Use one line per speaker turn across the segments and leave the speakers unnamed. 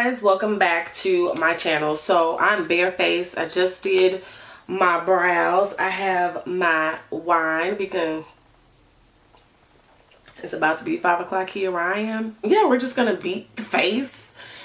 guys, welcome back to my channel. So I'm barefaced. I just did my brows. I have my wine because it's about to be 5 o'clock here where I am. Yeah, we're just gonna beat the face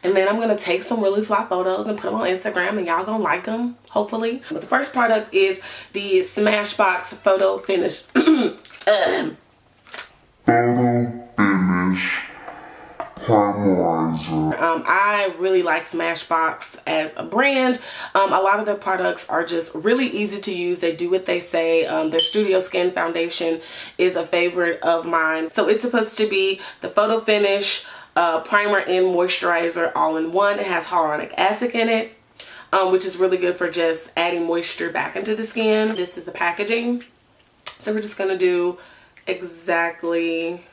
and then I'm gonna take some really fly photos and put them on Instagram and y'all gonna like them, hopefully. But the first product is the Smashbox Photo Finish. I really like Smashbox as a brand. A lot of their products are just really easy to use. They do what they say. Their Studio Skin Foundation is a favorite of mine. So it's supposed to be the photo finish, primer and moisturizer all in one. It has hyaluronic acid in it, which is really good for just adding moisture back into the skin. This is the packaging. So we're just gonna do exactly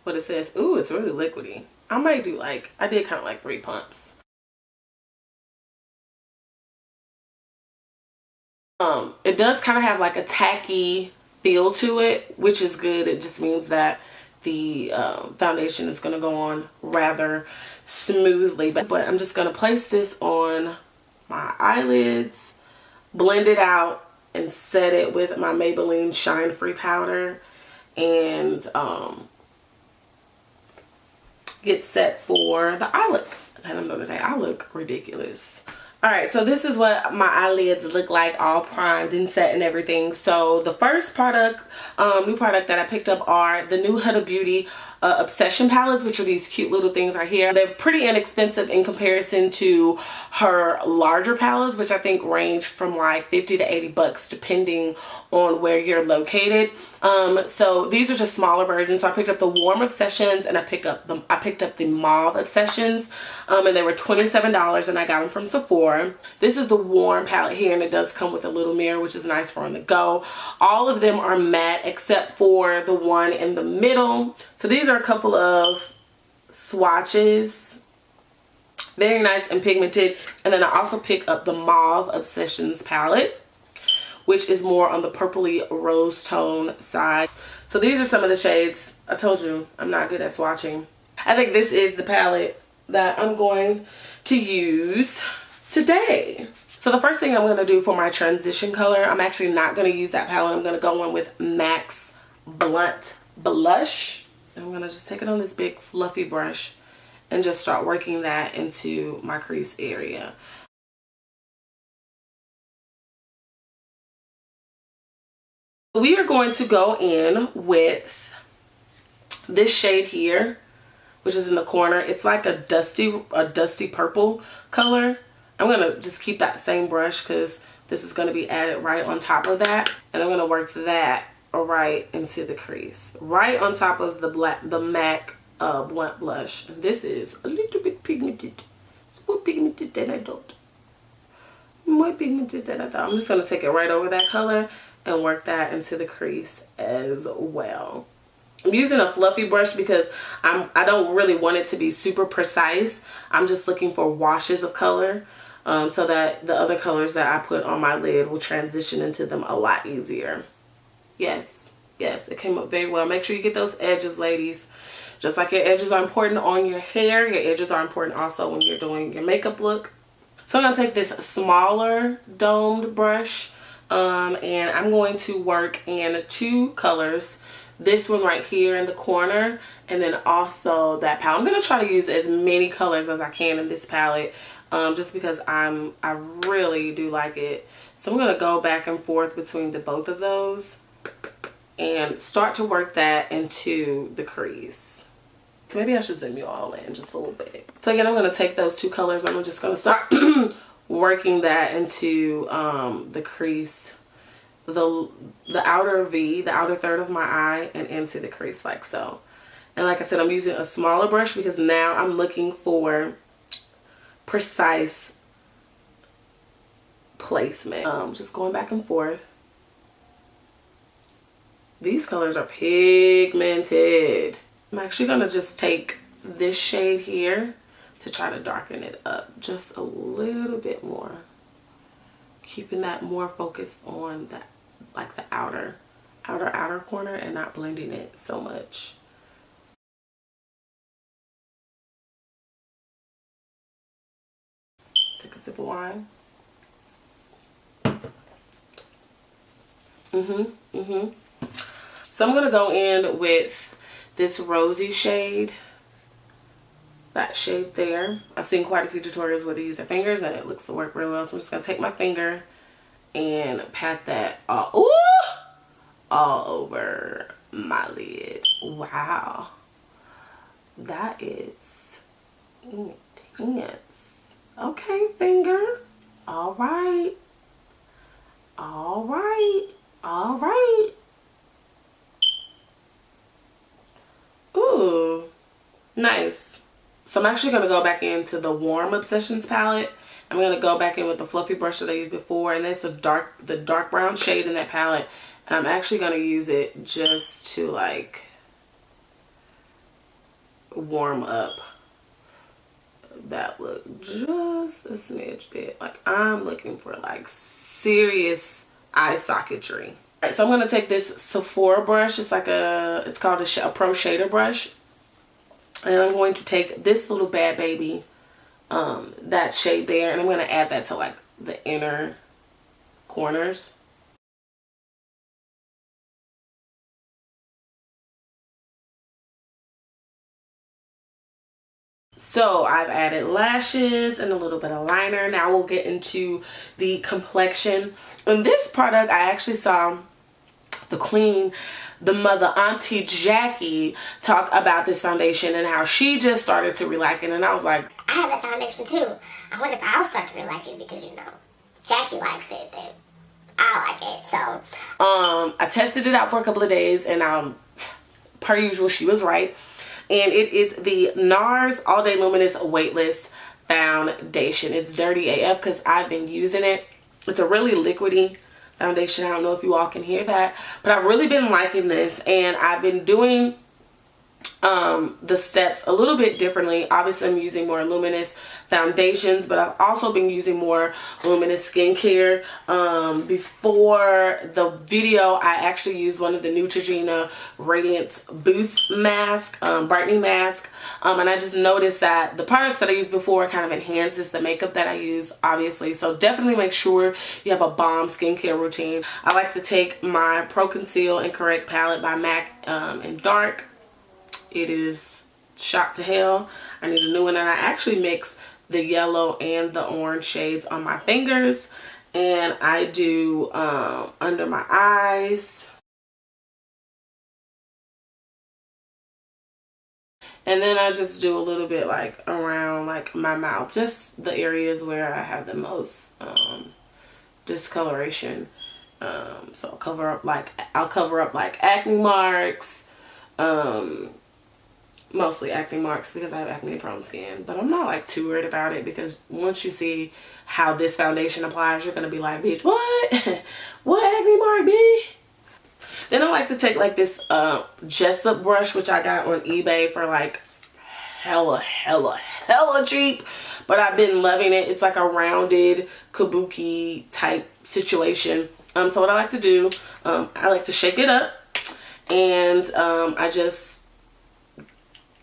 what it says. Ooh, it's really liquidy. I might do like, I did kind of like 3 pumps. It does kind of have like a tacky feel to it, which is good. It just means that the foundation is going to go on rather smoothly. But I'm just going to place this on my eyelids, blend it out, and set it with my Maybelline Shine Free powder, and get set for the eye look. I don't know today. I look ridiculous. Alright, so this is what my eyelids look like, all primed and set and everything. So the first product, new product that I picked up are the new Huda Beauty Obsession palettes, which are these cute little things right here. They're pretty inexpensive in comparison to her larger palettes, which I think range from like 50 to 80 bucks depending on where you're located. So these are just smaller versions. So I picked up the warm Obsessions and I picked up the mauve Obsessions, and they were $27 and I got them from Sephora. This is the warm palette here, and it does come with a little mirror, which is nice for on the go. All of them are matte except for the one in the middle. So these are a couple of swatches. Very nice and pigmented. And then I also picked up the mauve Obsessions palette, which is more on the purpley rose tone side. So these are some of the shades. I told you I'm not good at swatching. I think this is the palette that I'm going to use today. So the first thing I'm going to do for my transition color, I'm actually not going to use that palette. I'm going to go in with MAC's Blunt Blush. I'm going to just take it on this big fluffy brush and just start working that into my crease area. We are going to go in with this shade here, which is in the corner. It's like a dusty purple color. I'm going to just keep that same brush because this is going to be added right on top of that. And I'm going to work that right into the crease, right on top of the MAC Blunt Blush. And this is a little bit pigmented. It's more pigmented than I thought. More pigmented than I thought. I'm just going to take it right over that color and work that into the crease as well. I'm using a fluffy brush because I don't really want it to be super precise. I'm just looking for washes of color, so that the other colors that I put on my lid will transition into them a lot easier. Yes, it came up very well. Make sure you get those edges, ladies. Just like your edges are important on your hair, your edges are important also when you're doing your makeup look. So I'm going to take this smaller domed brush, and I'm going to work in 2 colors. This one right here in the corner, and then also that palette. I'm going to try to use as many colors as I can in this palette, just because I really do like it. So I'm going to go back and forth between both of those and start to work that into the crease. So maybe I should zoom you all in just a little bit. So again, I'm going to take those 2 colors. I'm just going to start working that into the crease, the outer V, the outer third of my eye, and into the crease like so. And like I said, I'm using a smaller brush because now I'm looking for precise placement. Just going back and forth. These colors are pigmented. I'm actually going to just take this shade here to try to darken it up just a little bit more. Keeping that more focused on that, like the outer corner, and not blending it so much. Sip of wine. So I'm going to go in with this rosy shade. That shade there. I've seen quite a few tutorials where they use their fingers and it looks to work really well. So I'm just going to take my finger and pat that all over my lid. Wow. That is intense. Okay, finger. All right. All right. All right. Ooh, nice. So I'm actually going to go back into the Warm Obsessions palette. I'm going to go back in with the fluffy brush that I used before, and it's the dark brown shade in that palette. And I'm actually going to use it just to like warm up that look just a smidge bit. Like I'm looking for like serious eye socketry. Alright, so I'm going to take this Sephora brush. It's like it's called a Pro Shader brush. And I'm going to take this little bad baby, that shade there, and I'm going to add that to like the inner corners. So I've added lashes and a little bit of liner. Now we'll get into the complexion. In this product, I actually saw the queen, the mother, Auntie Jackie, talk about this foundation and how she just started to really like it. And I was like,
I have that foundation too. I wonder if I'll start to really like it because, you know, Jackie likes it, then I like it. So
I tested it out for a couple of days, and per usual, she was right. And it is the Nars All Day Luminous Weightless Foundation. It's dirty AF because I've been using it. It's a really liquidy foundation. I don't know if you all can hear that, but I've really been liking this, and I've been doing the steps a little bit differently. Obviously, I'm using more luminous foundations, but I've also been using more luminous skincare. Before the video, I actually used one of the Neutrogena Radiance Boost Mask, brightening mask, and I just noticed that the products that I used before kind of enhances the makeup that I use, obviously. So definitely make sure you have a bomb skincare routine. I like to take my Pro Conceal and Correct palette by MAC in dark. It is shot to hell. I need a new one, and I actually mix the yellow and the orange shades on my fingers, and I do under my eyes, and then I just do a little bit like around like my mouth, just the areas where I have the most discoloration. So I'll cover up like acne marks, mostly acne marks because I have acne prone skin, but I'm not like too worried about it because once you see how this foundation applies, you're gonna be like, bitch, what? What acne mark, B? Then I like to take like this Jessup brush, which I got on eBay for like hella cheap, but I've been loving it. It's like a rounded kabuki type situation. So what I like to do, I like to shake it up, and I just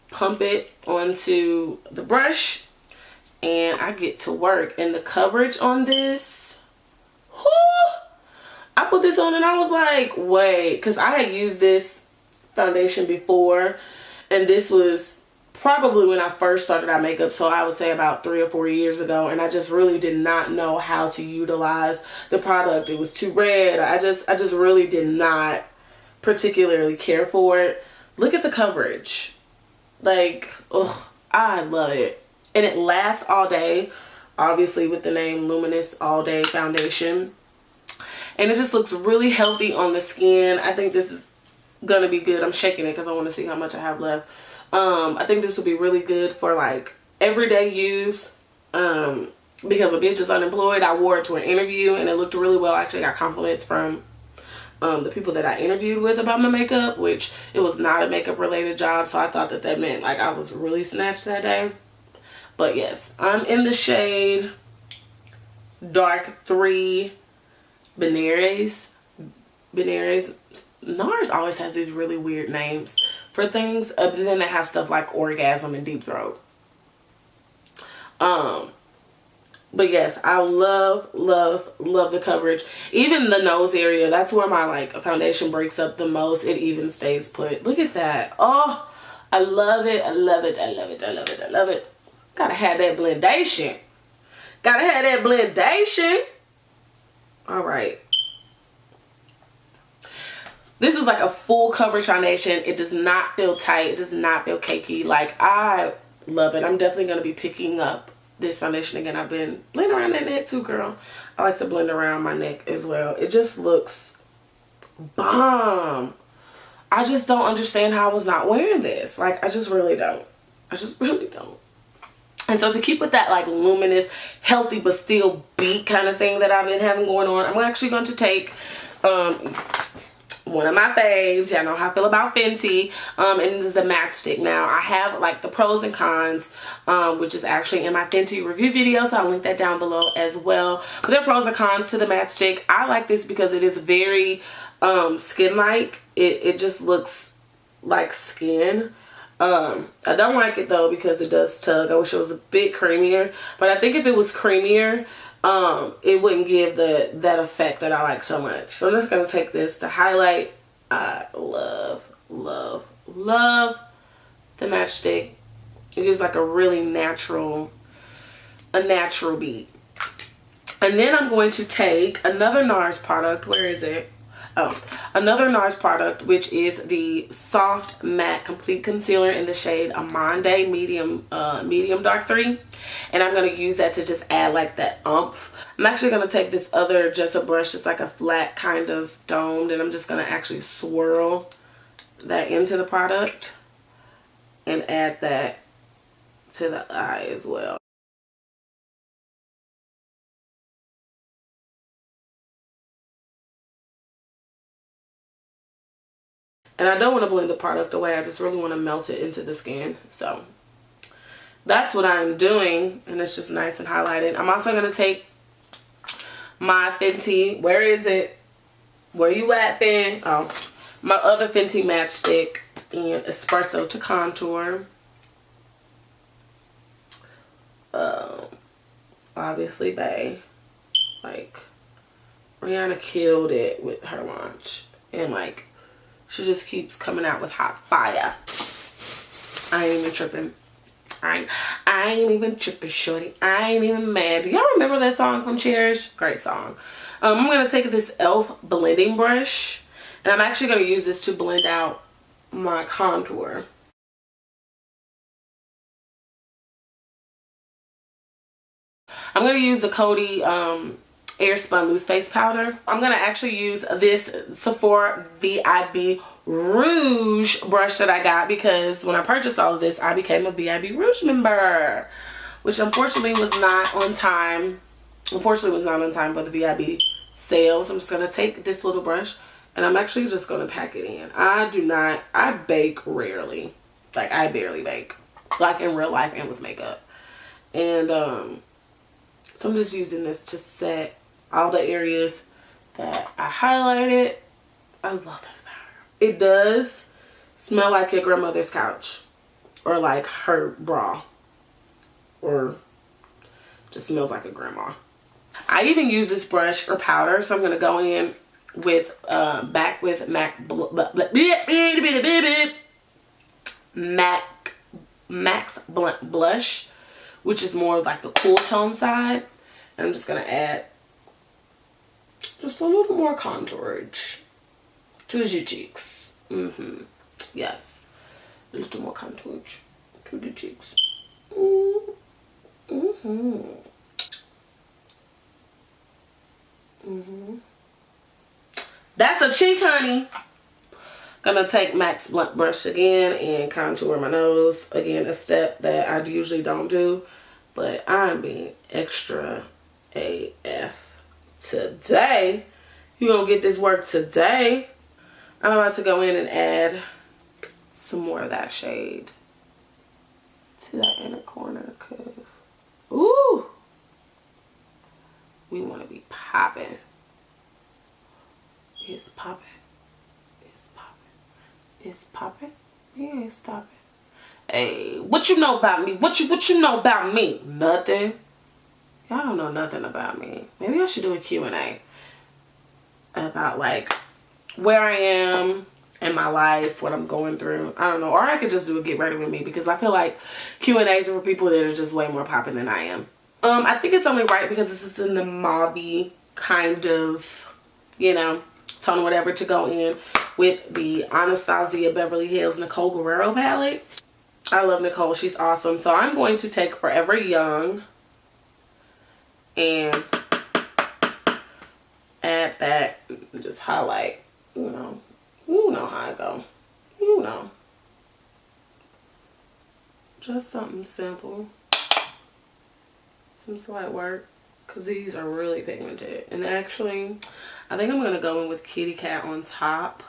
pump it onto the brush, and I get to work. And the coverage on this, whoo, I put this on and I was like, wait, because I had used this foundation before, and this was probably when I first started out makeup, so I would say about 3 or 4 years ago, and I just really did not know how to utilize the product. It was too red. I just really did not particularly care for it. Look at the coverage. Like, oh, I love it. And it lasts all day, obviously with the name Luminous All Day Foundation. And it just looks really healthy on the skin. I think this is gonna be good. I'm shaking it because I want to see how much I have left. I think this will be really good for like everyday use. Because a bitch is unemployed, I wore it to an interview and it looked really well. I actually got compliments from the people that I interviewed with about my makeup, which it was not a makeup related job, so I thought that that meant like I was really snatched that day. But yes, I'm in the shade Dark 3 Benares. Nars always has these really weird names for things, and then they have stuff like Orgasm and Deep Throat. But yes, I love, love, love the coverage. Even the nose area, that's where my like foundation breaks up the most. It even stays put. Look at that. Oh, I love it. I love it. I love it. I love it. I love it. Gotta have that blendation. Gotta have that blendation. All right. This is like a full coverage foundation. It does not feel tight. It does not feel cakey. Like, I love it. I'm definitely going to be picking up this foundation again. I've been blending around that neck too, girl. I like to blend around my neck as well. It just looks bomb. I just don't understand how I was not wearing this. Like, I just really don't. I just really don't. And so to keep with that like luminous, healthy but still beat kind of thing that I've been having going on, I'm actually going to take one of my faves. Y'all know how I feel about Fenty, and it is the matchstick. Now I have like the pros and cons, which is actually in my Fenty review video, so I'll link that down below as well. But there are pros and cons to the matchstick. I like this because it is very skin-like. It just looks like skin. I don't like it though because it does tug. I wish it was a bit creamier, but I think if it was creamier, it wouldn't give that effect that I like so much. So I'm just gonna take this to highlight. I love, love, love the matchstick. It gives like a really natural beat. And then I'm going to take another Nars product. Where is it? Oh, another Nars product, which is the Soft Matte Complete Concealer in the shade Amande Medium Dark 3. And I'm going to use that to just add like that oomph. I'm actually going to take this other Jessup brush. It's like a flat kind of domed. And I'm just going to actually swirl that into the product and add that to the eye as well. And I don't want to blend the product away. I just really want to melt it into the skin. So that's what I'm doing. And it's just nice and highlighted. I'm also going to take my Fenty. Where is it? Where you at, Fen? Oh, my other Fenty matchstick in Espresso to contour. Obviously, bae. Like, Rihanna killed it with her launch. And like, she just keeps coming out with hot fire. I ain't even tripping. I ain't even tripping, shorty. I ain't even mad. Do y'all remember that song from Cherish? Great song. I'm going to take this e.l.f. blending brush. And I'm actually going to use this to blend out my contour. I'm going to use the Coty Airspun Loose Face Powder. I'm going to actually use this Sephora VIB Rouge brush that I got because when I purchased all of this, I became a VIB Rouge member, which unfortunately was not on time. Unfortunately was not on time for the VIB sale. So I'm just going to take this little brush and I'm actually just going to pack it in. I bake rarely. Like, I barely bake. Like in real life and with makeup. And so I'm just using this to set all the areas that I highlighted. I love this powder. It does smell like your grandmother's couch or like her bra, or just smells like a grandma. I even use this brush or powder, so I'm gonna go in with back with Max Blunt Blush, which is more like the cool tone side. And I'm just gonna add just a little more contourage to your cheeks. Yes, just more contourage to the cheeks. That's a cheek, honey. Gonna take Max Blunt Brush again and contour my nose. Again, a step that I usually don't do, but I'm being extra AF today. You gonna get this work today. I'm about to go in and add some more of that shade to that inner corner, cause ooh, we want to be popping. It's popping. It's popping. It's popping. Yeah, it's stopping. Hey, what you know about me? What you know about me? Nothing. Y'all don't know nothing about me. Maybe I should do a Q&A about like where I am in my life, what I'm going through. I don't know. Or I could just do a get ready with me, because I feel like Q&As are for people that are just way more popping than I am. I think it's only right because this is in the mauve kind of, you know, tone or whatever, to go in with the Anastasia Beverly Hills Nicole Guerrero palette. I love Nicole. She's awesome. So I'm going to take Forever Young and add that and just highlight, you know how I go, just something simple, some slight work, because these are really pigmented. And actually I think I'm gonna go in with Kitty Cat on top.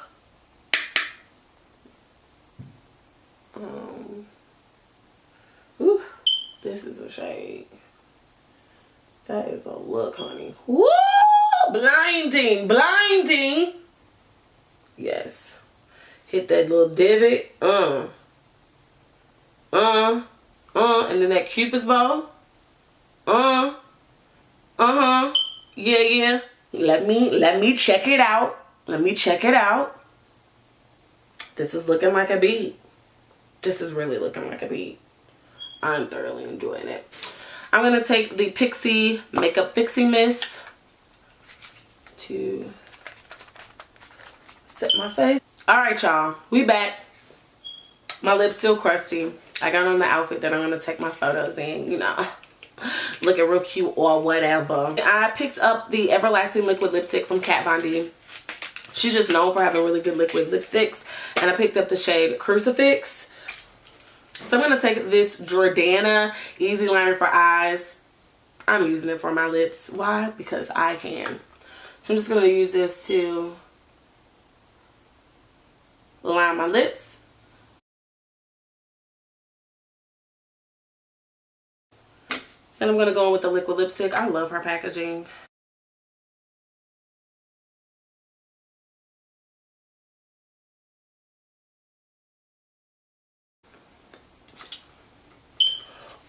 Ooh, this is a shade. That is a look, honey. Woo! Blinding, blinding. Yes. Hit that little divot. And then that Cupid's bow. Yeah. Let me check it out. Let me check it out. This is looking like a beat. This is really looking like a beat. I'm thoroughly enjoying it. I'm going to take the Pixie Makeup Fixing Mist to set my face. Alright, y'all. We back. My lips still crusty. I got on the outfit that I'm going to take my photos in, you know, looking real cute or whatever. I picked up the Everlasting Liquid Lipstick from Kat Von D. She's just known for having really good liquid lipsticks. And I picked up the shade Crucifix. So I'm going to take this Jordana Easy Liner for Eyes. I'm using it for my lips. Why? Because I can. So I'm just going to use this to line my lips. And I'm going to go in with the liquid lipstick. I love her packaging.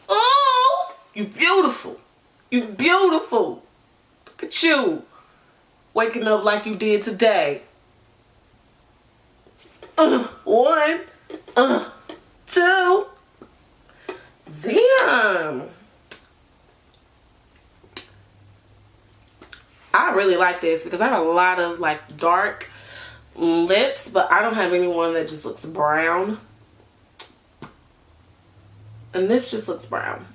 Oh, you beautiful. You beautiful. Look at you. Waking up like you did today. 1, 2. Damn. I really like this because I have a lot of like dark lips, but I don't have anyone that just looks brown. And this just looks brown.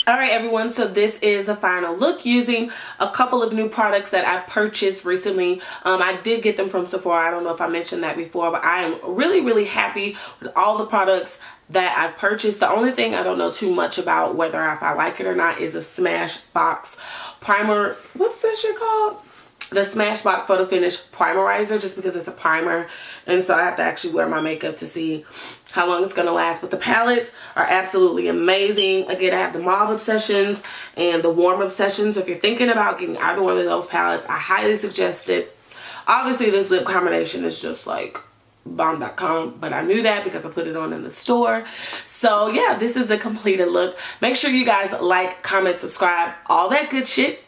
Alright everyone, so this is the final look using a couple of new products that I purchased recently. I did get them from Sephora. I don't know if I mentioned that before, but I am really happy with all the products that I've purchased. The only thing I don't know too much about, whether if I like it or not, is the Smashbox primer. What's that shit called? The Smashbox Photo Finish Primerizer, just because it's a primer, and so I have to actually wear my makeup to see how long it's going to last. But the palettes are absolutely amazing. Again, I have the Mauve Obsessions and the Warm Obsessions. So if you're thinking about getting either one of those palettes, I highly suggest it. Obviously, this lip combination is just like bomb.com, but I knew that because I put it on in the store. So yeah, this is the completed look. Make sure you guys like, comment, subscribe, all that good shit.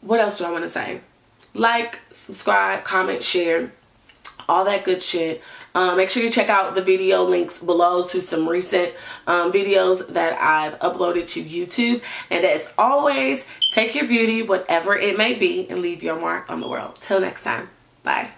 What else do I want to say? Like, subscribe, comment, share, all that good shit. Make sure you check out the video links below to some recent videos that I've uploaded to YouTube. And as always, take your beauty, whatever it may be, and leave your mark on the world. Till next time. Bye.